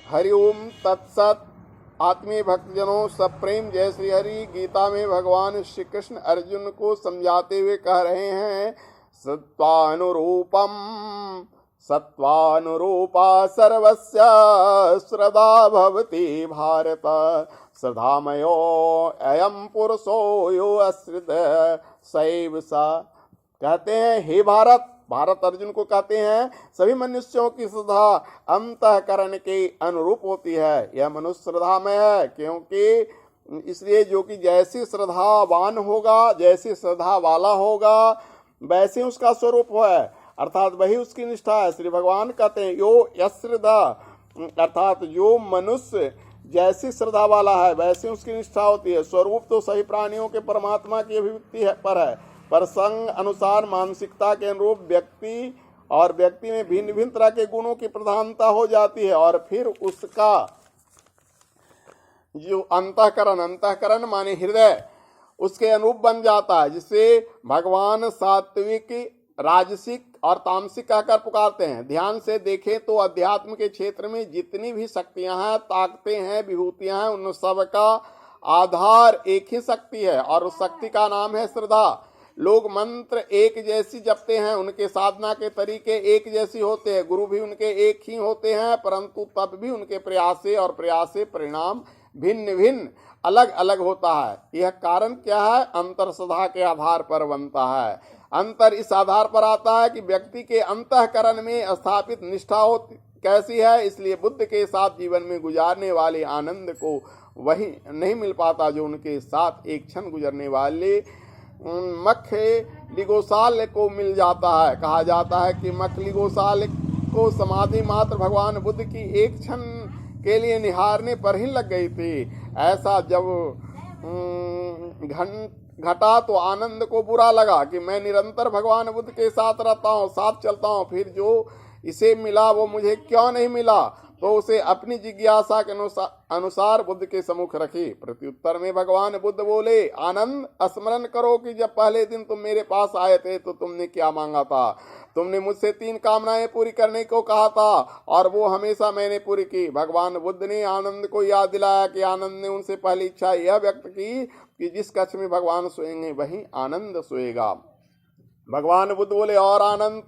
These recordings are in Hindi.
हरि ओम तत्सत। आत्मीय भक्तजनों, सब प्रेम जय श्री हरि। गीता में भगवान श्री कृष्ण अर्जुन को समझाते हुए कह रहे हैं, सत्वानुरूपा सर्वस्य श्रद्धा भवति भारत। श्रद्धामयो अयम पुरुषो यो अश्रित सैव सा। कहते हैं, हे भारत अर्जुन को कहते हैं, सभी मनुष्यों की श्रद्धा अंतःकरण के अनुरूप होती है। यह मनुष्य श्रद्धा में है, क्योंकि इसलिए जो कि जैसी श्रद्धावान होगा, जैसी श्रद्धा वाला होगा, वैसे उसका स्वरूप है, अर्थात वही उसकी निष्ठा है। श्री भगवान कहते हैं, यो यश्रद्धा, अर्थात जो मनुष्य जैसी श्रद्धा वाला है वैसे उसकी निष्ठा होती है। स्वरूप तो सभी प्राणियों के परमात्मा की अभिव्यक्ति पर है, पर संग अनुसार मानसिकता के अनुरूप व्यक्ति में भिन्न भिन्न तरह के गुणों की प्रधानता हो जाती है, और फिर उसका जो अंतःकरण माने हृदय, उसके अनुरूप बन जाता है, जिसे भगवान सात्विक, राजसिक और तामसिक कहकर पुकारते हैं। ध्यान से देखें तो अध्यात्म के क्षेत्र में जितनी भी शक्तियां हैं, ताकतें हैं, विभूतियां हैं, उन सब का आधार एक ही शक्ति है, और उस शक्ति का नाम है श्रद्धा। लोग मंत्र एक जैसी जपते हैं, उनके साधना के तरीके एक जैसी होते हैं, गुरु भी उनके एक ही होते हैं, परंतु तब भी उनके प्रयास से परिणाम भिन्न भिन्न अलग अलग होता है। यह कारण क्या है? अंतर श्रद्धा के आधार पर बनता है। अंतर इस आधार पर आता है कि व्यक्ति के अंतःकरण में स्थापित निष्ठा कैसी है। इसलिए बुद्ध के साथ जीवन में गुजारने वाले आनंद को वही नहीं मिल पाता जो उनके साथ एक क्षण गुजरने वाले मखलिगोसाल को मिल जाता है। कहा जाता है कि मखलिगोसाल को समाधि मात्र भगवान बुद्ध की एक क्षण के लिए निहारने पर ही लग गई थी। ऐसा जब घटा तो आनंद को बुरा लगा कि मैं निरंतर भगवान बुद्ध के साथ रहता हूँ, साथ चलता हूँ, फिर जो इसे मिला वो मुझे क्यों नहीं मिला। तो उसे अपनी जिज्ञासा के अनुसार बुद्ध के सम्मुख रखी। प्रत्युत्तर में भगवान बुद्ध बोले, आनंद, स्मरण करो कि जब पहले दिन तुम मेरे पास आए थे तो तुमने क्या मांगा था। तुमने मुझसे 3 कामनाएं पूरी करने को कहा था, और वो हमेशा मैंने पूरी की। भगवान बुद्ध ने आनंद को याद दिलाया कि आनंद ने उनसे पहली इच्छा यह व्यक्त की कि जिस कक्ष में भगवान सोएंगे वहीं आनंद सोएगा। भगवान बुद्ध बोले, और आनंद,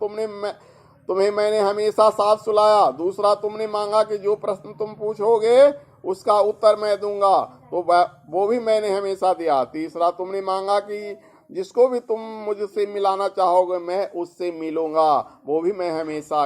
तुम्हें मैंने हमेशा साथ सुलाया। दूसरा, तुमने मांगा कि जो प्रश्न तुम पूछोगे उसका उत्तर मैं दूंगा, तो वो भी मैंने हमेशा दिया। तीसरा, तुमने मांगा कि जिसको भी तुम मुझसे मिलाना चाहोगे मैं उससे मिलूंगा, वो भी मैं हमेशा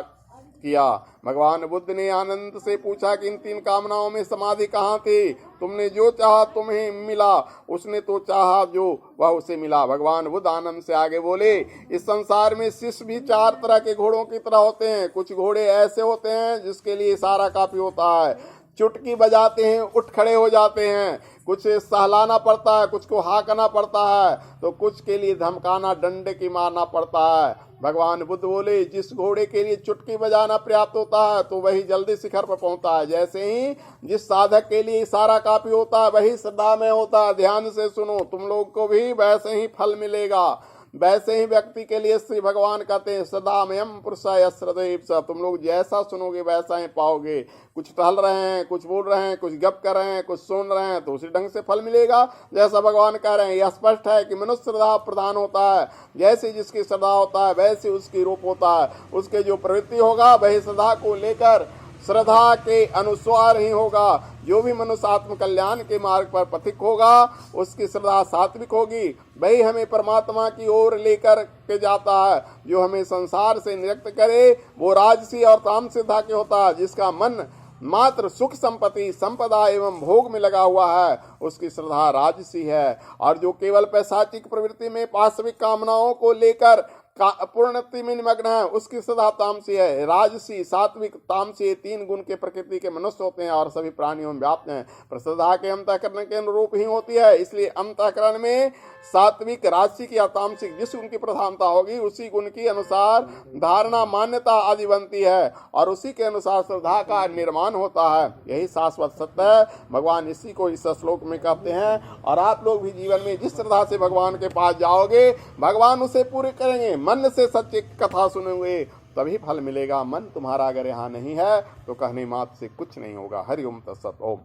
किया। भगवान बुद्ध ने आनंद से पूछा कि इन 3 कामनाओं में समाधि कहाँ थी? तुमने जो चाहा तुम्हें मिला, उसने तो चाहा जो वह उसे मिला। भगवान बुद्ध आनंद से आगे बोले, इस संसार में शिष्य भी 4 तरह के घोड़ों की तरह होते हैं। कुछ घोड़े ऐसे होते हैं जिसके लिए इशारा काफी होता है, चुटकी बजाते हैं उठ खड़े हो जाते हैं। कुछ सहलाना पड़ता है, कुछ को हाँकना पड़ता है, तो कुछ के लिए धमकाना, डंडे की मारना पड़ता है। भगवान बुद्ध बोले, जिस घोड़े के लिए चुटकी बजाना पर्याप्त होता है तो वही जल्दी शिखर पर पहुंचता है। जैसे ही जिस साधक के लिए इशारा काफी होता है वही श्रद्धा में होता है। ध्यान से सुनो, तुम लोग को भी वैसे ही फल मिलेगा। वैसे ही व्यक्ति के लिए श्री भगवान कहते हैं, सदामयम पुरुषाय श्रद्धेव स। तुम लोग जैसा सुनोगे वैसा ही पाओगे। कुछ टहल रहे हैं, कुछ बोल रहे हैं, कुछ गप कर रहे हैं, कुछ सुन रहे हैं, तो उसी ढंग से फल मिलेगा जैसा भगवान कह रहे हैं। यह स्पष्ट है कि मनुष्य श्रद्धा प्रधान होता है। जैसे जिसकी श्रद्धा होता है वैसे उसकी रूप होता है। उसके जो प्रवृत्ति होगा वही श्रद्धा को लेकर श्रद्धा के अनुसार ही होगा। जो भी मनुष्य आत्म कल्याण के मार्ग पर पथिक होगा उसकी श्रद्धा सात्विक होगी। वही हमें परमात्मा की ओर लेकर के जाता है। जो हमें संसार से निरक्त करे वो राजसी और तामसिक श्रद्धा के होता है। जिसका मन मात्र सुख संपत्ति, संपदा एवं भोग में लगा हुआ है उसकी श्रद्धा राजसी है। और जो केवल पैशाचिक प्रवृत्ति में पाशविक कामनाओं को लेकर पूर्णति में निमग्न है उसकी श्रद्धा तामसी है। राजसी, सात्विक, तामसी 3 गुण के प्रकृति के मनुष्य होते हैं और सभी प्राणियों में व्याप्त हैं, पर श्रद्धा के अंतःकरण के अनुरूप ही होती है। इसलिए अंतःकरण में सात्विक, राजसिक या तामसिक जिस गुण की प्रधानता होगी उसी गुण की अनुसार धारणा, मान्यता आदि बनती है, और उसी के अनुसार श्रद्धा का निर्माण होता है। यही शाश्वत सत्य है। भगवान इसी को इस श्लोक में कहते हैं। और आप लोग भी जीवन में जिस श्रद्धा से भगवान के पास जाओगे भगवान उसे पूरे करेंगे। मन से सच्ची कथा सुनोगे तभी फल मिलेगा। मन तुम्हारा अगर यहाँ नहीं है तो कहने मात्र से कुछ नहीं होगा। हरि ओम तत्सत। ओम।